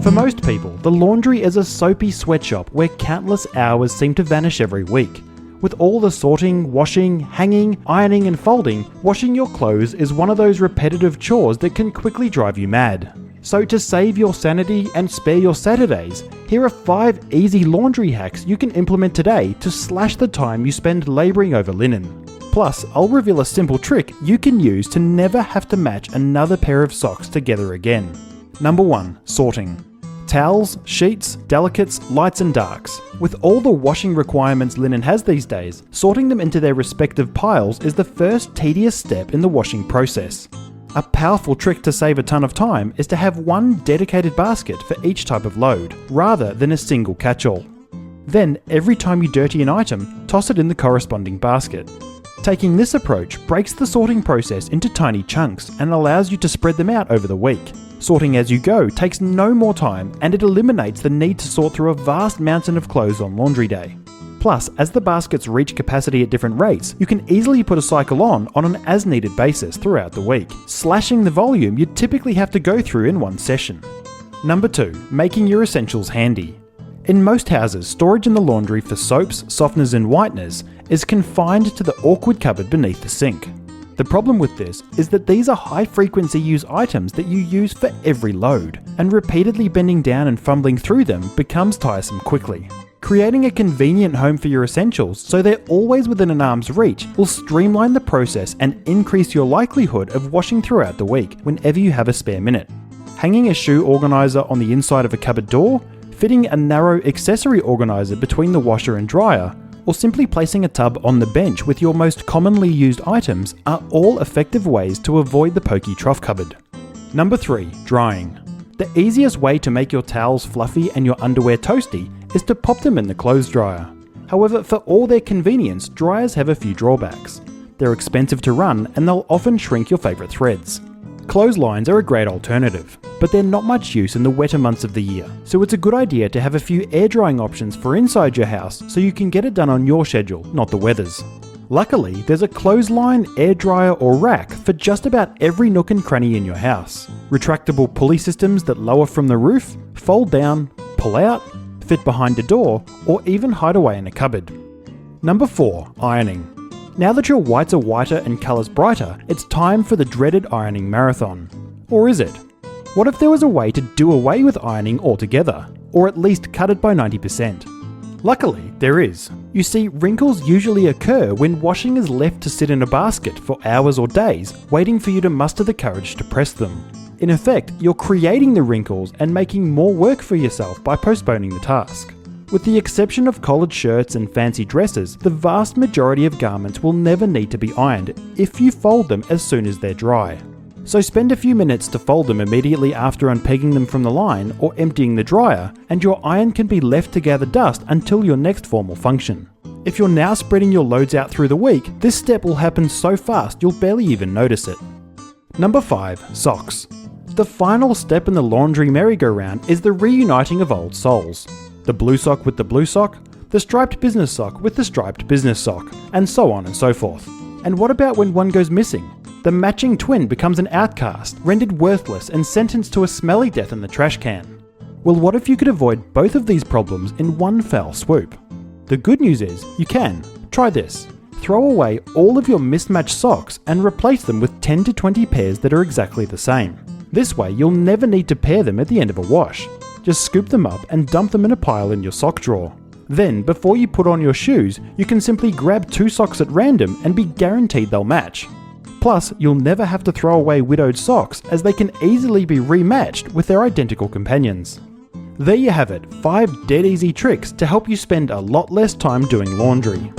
For most people, the laundry is a soapy sweatshop where countless hours seem to vanish every week. With all the sorting, washing, hanging, ironing and folding, washing your clothes is one of those repetitive chores that can quickly drive you mad. So to save your sanity and spare your Saturdays, here are 5 easy laundry hacks you can implement today to slash the time you spend labouring over linen. Plus, I'll reveal a simple trick you can use to never have to match another pair of socks together again. Number 1. Sorting. Towels, sheets, delicates, lights and darks. With all the washing requirements linen has these days, sorting them into their respective piles is the first tedious step in the washing process. A powerful trick to save a ton of time is to have one dedicated basket for each type of load, rather than a single catch-all. Then, every time you dirty an item, toss it in the corresponding basket. Taking this approach breaks the sorting process into tiny chunks and allows you to spread them out over the week. Sorting as you go takes no more time and it eliminates the need to sort through a vast mountain of clothes on laundry day. Plus, as the baskets reach capacity at different rates, you can easily put a cycle on an as-needed basis throughout the week, slashing the volume you'd typically have to go through in one session. Number 2. Making your essentials handy. In most houses, storage in the laundry for soaps, softeners and whiteners is confined to the awkward cupboard beneath the sink. The problem with this is that these are high-frequency use items that you use for every load, and repeatedly bending down and fumbling through them becomes tiresome quickly. Creating a convenient home for your essentials so they're always within an arm's reach will streamline the process and increase your likelihood of washing throughout the week whenever you have a spare minute. Hanging a shoe organizer on the inside of a cupboard door, fitting a narrow accessory organizer between the washer and dryer, or simply placing a tub on the bench with your most commonly used items are all effective ways to avoid the pokey trough cupboard. Number 3. Drying. The easiest way to make your towels fluffy and your underwear toasty is to pop them in the clothes dryer. However, for all their convenience, dryers have a few drawbacks. They're expensive to run and they'll often shrink your favourite threads. Clotheslines are a great alternative, but they're not much use in the wetter months of the year, so it's a good idea to have a few air drying options for inside your house so you can get it done on your schedule, not the weather's. Luckily, there's a clothesline, air dryer or rack for just about every nook and cranny in your house. Retractable pulley systems that lower from the roof, fold down, pull out, fit behind a door, or even hide away in a cupboard. Number 4. Ironing. Now that your whites are whiter and colours brighter, it's time for the dreaded ironing marathon. Or is it? What if there was a way to do away with ironing altogether, or at least cut it by 90%? Luckily, there is. You see, wrinkles usually occur when washing is left to sit in a basket for hours or days, waiting for you to muster the courage to press them. In effect, you're creating the wrinkles and making more work for yourself by postponing the task. With the exception of collared shirts and fancy dresses, the vast majority of garments will never need to be ironed if you fold them as soon as they're dry. So spend a few minutes to fold them immediately after unpegging them from the line or emptying the dryer, and your iron can be left to gather dust until your next formal function. If you're now spreading your loads out through the week, this step will happen so fast you'll barely even notice it. Number 5. Socks. The final step in the laundry merry-go-round is the reuniting of old souls. The blue sock with the blue sock, the striped business sock with the striped business sock, and so on and so forth. And what about when one goes missing? The matching twin becomes an outcast, rendered worthless and sentenced to a smelly death in the trash can. Well, what if you could avoid both of these problems in one fell swoop? The good news is, you can. Try this. Throw away all of your mismatched socks and replace them with 10 to 20 pairs that are exactly the same. This way, you'll never need to pair them at the end of a wash. Just scoop them up and dump them in a pile in your sock drawer. Then, before you put on your shoes, you can simply grab 2 socks at random and be guaranteed they'll match. Plus, you'll never have to throw away widowed socks as they can easily be rematched with their identical companions. There you have it, 5 dead easy tricks to help you spend a lot less time doing laundry.